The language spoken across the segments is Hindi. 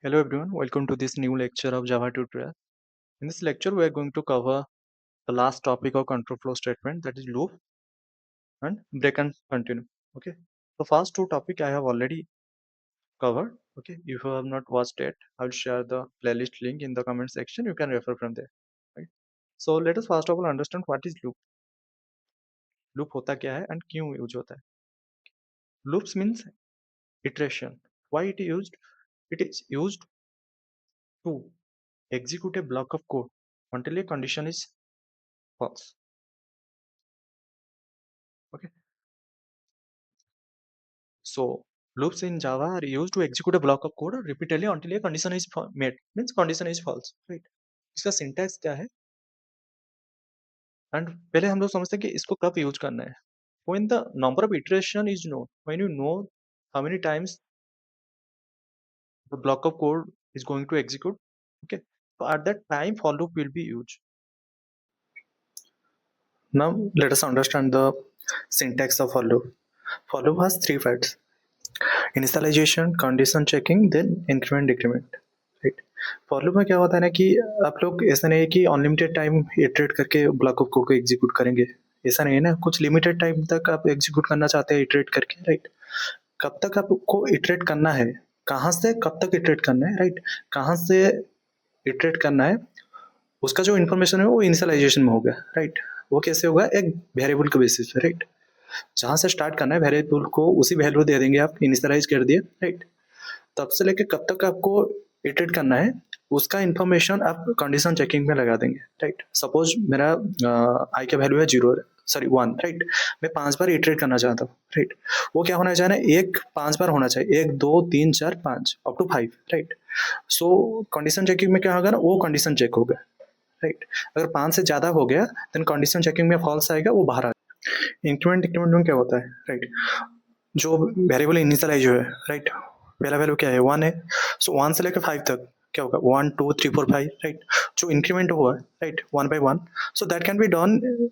Hello everyone, welcome to this new lecture of Java tutorial. In this lecture, we are going to cover the last topic of control flow statement, that is loop and break and continue. Okay, the first two topic I have already covered. Okay, if you have not watched it, I will share the playlist link in the comment section. You can refer from there. Right. So let us first of all understand what is loop. Loop होता क्या है and क्यों यूज होता है. Loops means iteration. Why it used? It is used to execute a block of code until a condition is false. Okay. So loops in Java are used to execute a block of code repeatedly until a condition is met. Means condition is false, right? इसका syntax क्या है? And पहले हम लोग समझते हैं कि इसको कब यूज करना है. When the number of iteration is known, when you know how many times the block of code is going to execute, okay. So at that time, for loop will be used. Now let us understand the syntax of for loop. For loop has three parts: initialization, condition checking, then increment decrement. Right. For loop में क्या होता है ना कि आप लोग ऐसा नहीं है कि अनलिमिटेड टाइम इटरेट करके ब्लॉक ऑफ कोड को एग्जीक्यूट करेंगे. ऐसा नहीं है ना, कुछ लिमिटेड टाइम तक आप एग्जीक्यूट करना चाहते हैं इटरेट करके. राइट. कब तक आपको इटरेट करना है, कहाँ से कब तक इटरेट करना है. राइट. कहाँ से इटरेट करना है, उसका जो इन्फॉर्मेशन है वो इनिशियलाइजेशन में होगा. राइट. वो कैसे होगा, एक वेरिएबल के बेसिस पे. राइट. जहाँ से स्टार्ट करना है वेरिएबल को उसी वैल्यू दे देंगे, आप इनिशियलाइज कर दिए. राइट. तब से लेके कब तक आपको इटरेट करना है उसका इन्फॉर्मेशन आप कंडीशन चेकिंग में लगा देंगे. राइट. सपोज मेरा आई का वैल्यू है 0, सॉरी 1. राइट. मैं 5 बार इटरेट करना चाहता हूँ. राइट. वो क्या होना चाहिए, एक 5 बार होना चाहिए, 1 2 3 4 5 up to 5. Right. So condition checking में क्या होगा ना, वो कंडीशन चेक होगा. राइट. अगर 5 से ज़्यादा हो गया देन कंडीशन चेकिंग में फॉल्स आएगा, वो बाहर आएगा. इंक्रीमेंट डिक्रीमेंट में क्या होता है. राइट. जो वेरिएबल इनिशियलाइज है. राइट. पहला वैल्यू क्या है, 1 है. सो 1 से लेकर 5 तक क्या होगा, 1 2 3 4 5. राइट. जो इंक्रीमेंट हुआ. Right. 1 by 1. So that can be done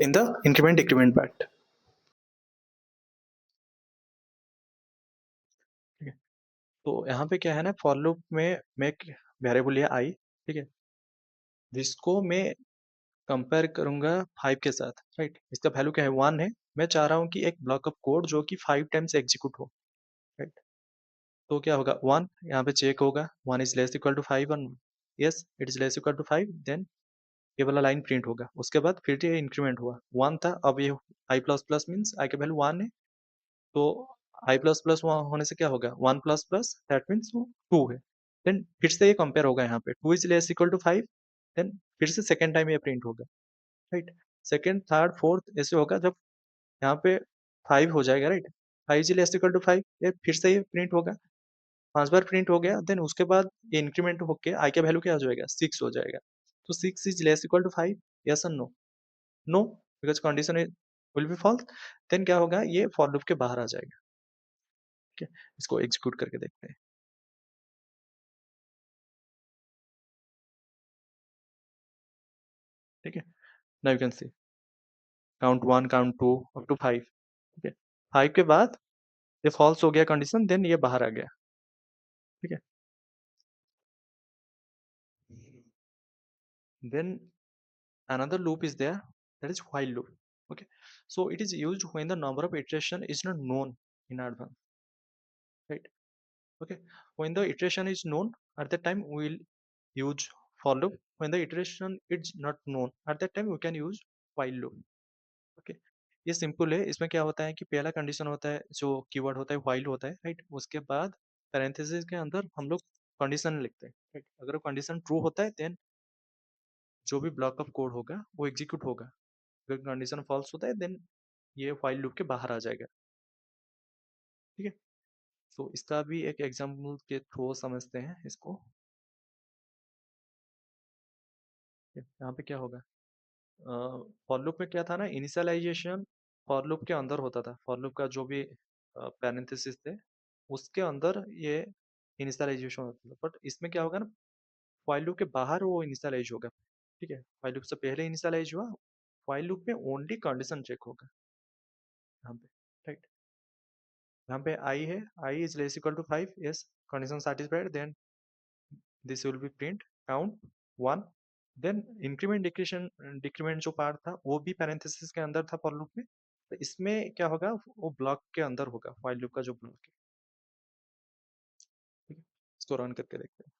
in the increment decrement part. ठीक है. तो यहाँ पे क्या है ना, फॉर लूप में मैं एक वेरिएबल लिया आई. ठीक है. जिसको मैं कंपेयर करूंगा 5 के साथ. राइट. इसका वैल्यू क्या है, 1 है. मैं चाह रहा हूँ कि एक ब्लॉक ऑफ कोड जो कि 5 टाइम्स एग्जीक्यूट हो. राइट. तो क्या होगा, 1 यहाँ पे चेक होगा, 1 इज लेस इक्वल टू 5 और yes it is less equal to 5. Then ये वाला लाइन प्रिंट होगा. उसके बाद फिर ये इंक्रीमेंट हुआ, 1 था, अब ये आई प्लस प्लस मीन्स आई का वैल्यू 1 है. तो आई प्लस प्लस होने से क्या होगा, 1 प्लस प्लस दैट मीन्स 2 है. देन फिर से ये कंपेयर होगा, यहाँ पे 2 is less equal to 5. Then फिर से सेकेंड टाइम ये प्रिंट होगा. राइट. सेकेंड थर्ड फोर्थ ऐसे होगा, जब यहाँ पे 5 हो जाएगा. Right. 5 is less equal to 5, ये फिर से ये प्रिंट होगा. 5 बार प्रिंट हो गया. देन उसके बाद ये इंक्रीमेंट होके आई का वैल्यू क्या हो जाएगा, 6 हो जाएगा. तो 6 is less equal to 5, yes और no. No, because condition will be false. Then क्या होगा, ये फॉर लूप के बाहर आ जाएगा. ठीक है. इसको एग्जीक्यूट करके देखते हैं. ठीक है. Now you can see count 1 count 2 up to 5. ठीक है. 5 के बाद ये फॉल्स हो गया कंडीशन, देन ये बाहर आ गया. ठीक है. Then another loop is there, that is while loop. Okay. So it is used when the number of iteration is not known in advance. Right. Okay. When the iteration is known, at that time we will use for loop. When the iteration is not known, at that time we can use while loop. Okay. ये सिंपल है. इसमें क्या होता है कि पहला कंडीशन होता है, जो कीवर्ड होता है while होता है. राइट. उसके बाद पैरेंथेसिस के अंदर हम लोग कंडीशन लिखते हैं. राइट. अगर कंडीशन ट्रू होता है देन जो भी ब्लॉक ऑफ कोड होगा वो एग्जीक्यूट होगा. अगर कंडीशन फॉल्स होता है देन ये while लूप के बाहर आ जाएगा. ठीक है. तो इसका भी एक एग्जांपल के थ्रू समझते हैं इसको. यहाँ पे क्या होगा, फॉर लूप में क्या था ना, इनिशियलाइजेशन फॉर लूप के अंदर होता था. फॉर लूप का जो भी पैरेंथेसिस थे उसके अंदर ये इनिशियलाइजेशन होता था. बट इसमें क्या होगा ना, while लूप के बाहर वो इनिशियलाइज होगा. ठीक है. while लूप से पहले इनिशियलाइज हुआ, while लूप में ओनली कंडीशन चेक होगा यहाँ पे. राइट. यहाँ पे आई है, I is less equal to 5, yes. condition satisfied, then this will be print count 1. Then increment decrement जो पार्ट था वो भी पैरेंथेसिस के अंदर था फॉर लूप में, तो इसमें क्या होगा, वो ब्लॉक के अंदर होगा, व्हाइल लूप का जो ब्लॉक है। ठीक है, इसको रन करके देखते हैं।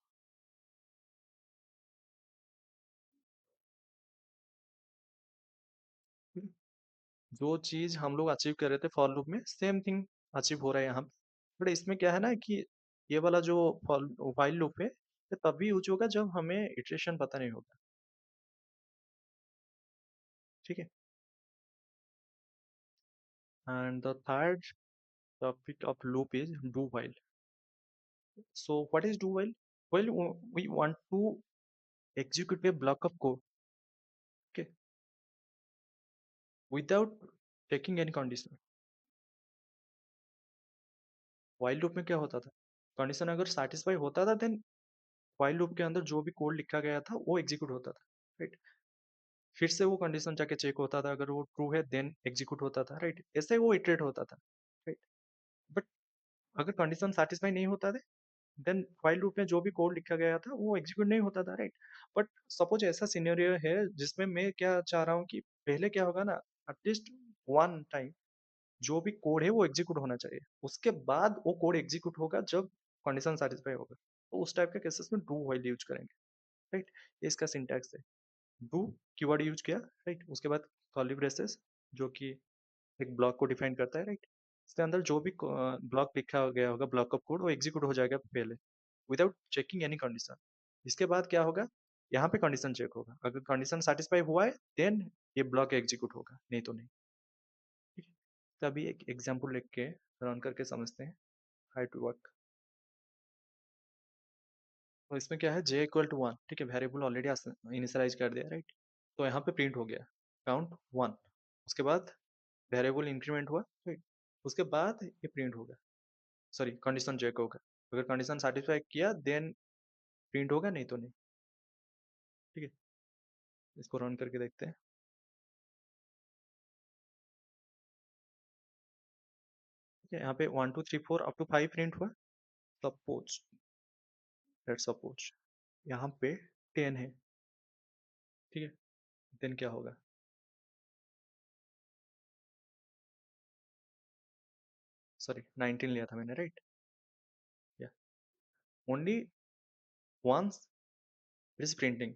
जो चीज हम लोग अचीव कर रहे थे फॉर लूप में, सेम थिंग अचीव हो रहा है यहाँ पे। बट इसमें क्या है ना कि ये वाला जो व्हाइल लूप है ये तभी यूज होगा जब हमें इटरेशन पता नहीं होगा। ठीक है, and the third topic of loop is do while. So what is do while? Well, we want to execute a block of code, okay, without taking any condition. while loop में क्या होता था, कंडीशन अगर सेटिस्फाई होता था देन while loop के अंदर जो भी कोड लिखा गया था वो एग्जीक्यूट होता था, राइट। फिर से वो कंडीशन जाके चेक होता था, अगर वो ट्रू है देन एग्जीक्यूट होता था, राइट। ऐसे वो इटरेट होता था, राइट। बट अगर कंडीशन सेटिस्फाई नहीं होता था देन व्हाइल लूप में जो भी कोड लिखा गया था वो एग्जीक्यूट नहीं होता था, राइट। बट सपोज ऐसा सिनेरियो है जिसमें मैं क्या चाह रहा हूँ कि पहले क्या होगा ना, एटलीस्ट वन टाइम जो भी कोड है वो एग्जीक्यूट होना चाहिए, उसके बाद वो कोड एग्जीक्यूट होगा जब कंडीशन सेटिस्फाई होगा, तो उस टाइप के केसेस में डू व्हाइल यूज करेंगे, राइट। ये इसका सिंटैक्स है। डू कीवर्ड यूज किया, राइट, उसके बाद कर्ली ब्रेसेस जो कि एक ब्लॉक को डिफाइन करता है, राइट। इसके अंदर जो भी ब्लॉक लिखा गया होगा, ब्लॉक ऑफ कोड, वो एग्जीक्यूट हो जाएगा पहले विदाउट चेकिंग एनी कंडीशन। इसके बाद क्या होगा, यहाँ पे कंडीशन चेक होगा, अगर कंडीशन सेटिस्फाई हुआ है देन ये ब्लॉक एग्जीक्यूट होगा, नहीं तो नहीं। ठीक है, तो अभी एक एग्जांपल लिख के रन करके समझते हैं हाउ टू वर्क। तो इसमें क्या है, जे इक्वल टू वन, ठीक है, वेरिएबल ऑलरेडी इनिशियलाइज कर दिया, राइट। तो यहाँ पे प्रिंट हो गया काउंट वन, उसके बाद वेरिएबल इंक्रीमेंट हुआ, राइट, उसके बाद ये प्रिंट होगा, सॉरी कंडीशन चेक होगा, अगर कंडीशन सेटिस्फाई किया देन प्रिंट होगा, नहीं तो नहीं। ठीक है, इसको रन करके देखते हैं। ठीक है, यहाँ पे 1 2 3 4 अप टू 5 प्रिंट हुआ। सपोज, लेट्स सपोज यहाँ पे 10 है, ठीक है, देन क्या होगा, सॉरी 19 लिया था मैंने, राइट। या only once it is printing,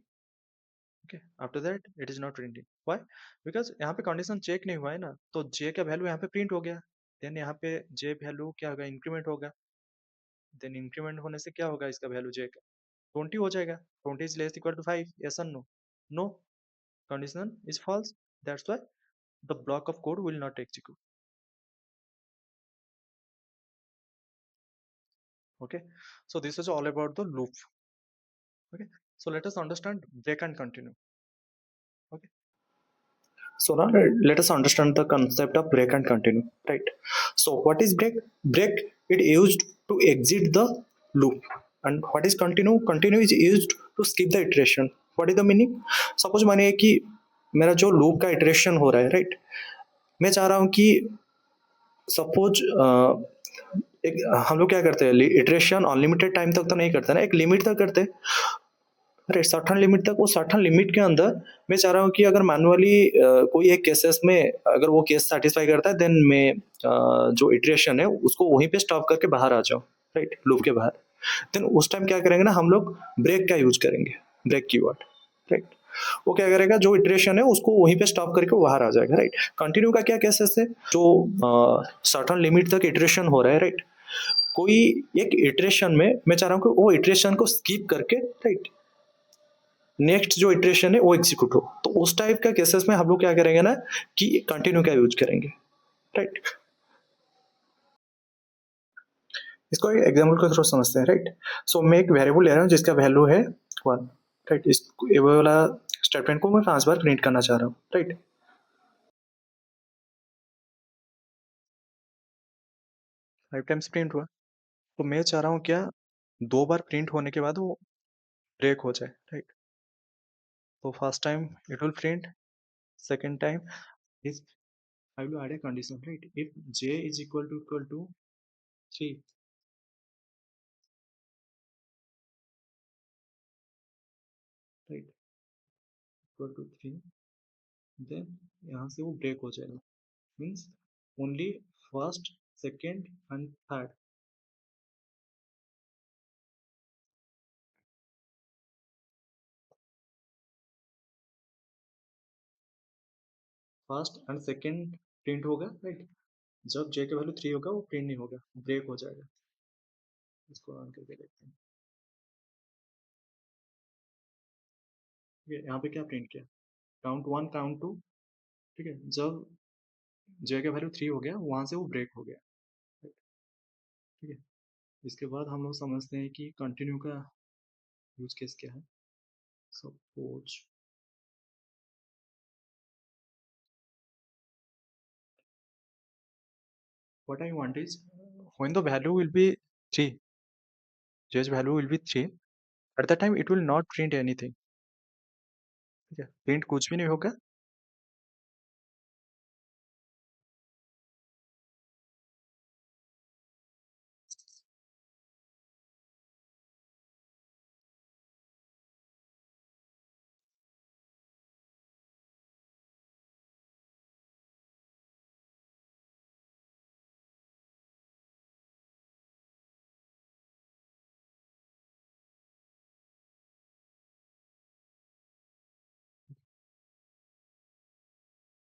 okay, after that it is not printing. Why? Because यहाँ पे कंडीशन चेक नहीं हुआ है ना, तो जे का वैल्यू यहाँ पे प्रिंट हो गया, देन यहाँ पे जे वैल्यू क्या होगा, इंक्रीमेंट होगा, देन इंक्रीमेंट होने से क्या होगा, इसका वैल्यू जे का 20 हो जाएगा, 20 is less equal to 5, yes और no? No, condition is false, that's why the block of code will not execute। Okay, so this is all about the loop। Okay, so let us understand break and continue। Okay, so now let us understand the concept of break and continue, right? So what is break? Break, it used to exit the loop, and what is continue? Continue is used to skip the iteration। what is the meaning? suppose मानिए कि मेरा जो लूप का इटरेशन हो रहा है, राइट, मैं चाह रहा हूँ कि सपोज एक हम लोग क्या करते हैं, इटरेशन अनलिमिटेड टाइम तक तो नहीं करते ना, एक लिमिट तक करते हैं, अरे सर्टन लिमिट तक। वो सर्टन लिमिट के अंदर मैं चाह रहा हूँ कि अगर मैनुअली कोई एक केसेस में अगर वो केस सेटिस्फाई करता है देन मैं जो इटरेशन है उसको वहीं पे स्टॉप करके बाहर आ जाऊँ, राइट, लूप के बाहर। देन उस टाइम क्या करेंगे ना, हम लोग ब्रेक का यूज करेंगे, ब्रेक कीवर्ड, राइट। वो क्या करेगा, जो इटरेशन है उसको वहीं पे स्टॉप करके बाहर आ जाएगा, राइट। कंटिन्यू का क्या केसेस है, जो सर्टन लिमिट तक इटरेशन हो रहा है, राइट, कोई एक इटरेशन में मैं चाह रहा हूँ कि वो इटरेशन को स्किप करके, राइट, नेक्स्ट जो इटरेशन है वो एग्जीक्यूट हो, तो उस टाइप का केसेस में हम लोग क्या करेंगे ना कि कंटिन्यू का यूज करेंगे, राइट। इसको एक एग्जाम्पल के थ्रू समझते हैं, राइट। सो मैं एक वेरिएबल ले रहा हूँ जिसका वैल्यू है 1, राइट। इस ये वाला स्टेटमेंट को मैं 5 बार प्रिंट करना चाह रहा हूँ, राइट। 5 टाइम्स प्रिंट हुआ, तो मैं चाह रहा हूँ क्या, 2 बार प्रिंट होने के बाद वो ब्रेक हो जाए, राइट। तो first time it will print, second time if I will add a condition, right? If j is equal to 3, equal to 3, then यहाँ से वो ब्रेक हो जाएगा, means only first, second and third. First and second print होगा, राइट। जब जे का वैल्यू 3 होगा वो प्रिंट नहीं होगा, ब्रेक हो जाएगा। इसको रन करके देखते हैं। यहाँ पे क्या प्रिंट किया, काउंट 1 काउंट 2, ठीक है। जब जे का वैल्यू 3 हो गया वहां से वो ब्रेक हो गया, ठीक है। इसके बाद हम लोग समझते हैं कि कंटिन्यू का यूज केस क्या है। Suppose what I want is when the value will be 3, j's value will be 3, at that time it will not print anything, ठीक है। प्रिंट कुछ भी नहीं होगा।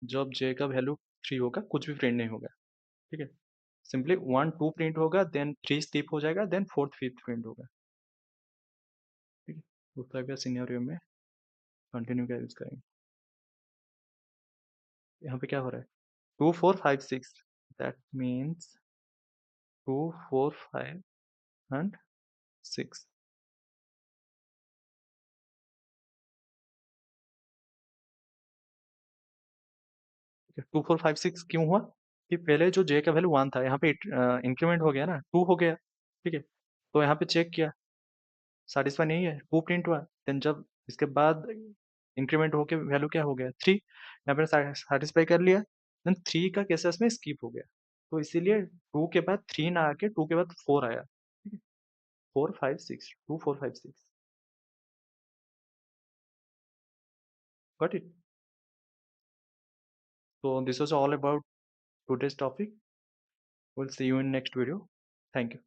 जब जे का वैल्यू 3 होगा कुछ भी प्रिंट नहीं होगा, ठीक है। सिंपली 1 2 प्रिंट होगा, देन 3 स्किप हो जाएगा, देन 4th 5th प्रिंट होगा, ठीक है। उस टाइप का सिनेरियो में कंटिन्यू का यूज करेंगे। यहाँ पे क्या हो रहा है, 2 4 5 6, दैट मीन्स 2 4 5 एंड 6। 2 4 5 6 क्यों हुआ कि पहले जो जे का वैल्यू 1 था, यहाँ पे इंक्रीमेंट हो गया ना, 2 हो गया, ठीक है। तो यहाँ पे चेक किया, सेटिस्फाई नहीं है, 2 प्रिंट हुआ। देन जब इसके बाद इंक्रीमेंट होके वैल्यू क्या हो गया 3, यहाँ पे सेटिस्फाई कर लिया, देन 3 का केसेस में स्किप हो गया, तो इसीलिए 2 के बाद 3 ना आके 2 के बाद 4 आया, ठीक है। 4 5 6, 2 4 5 6, got it. So this was all about today's topic. We'll see you in next video. Thank you.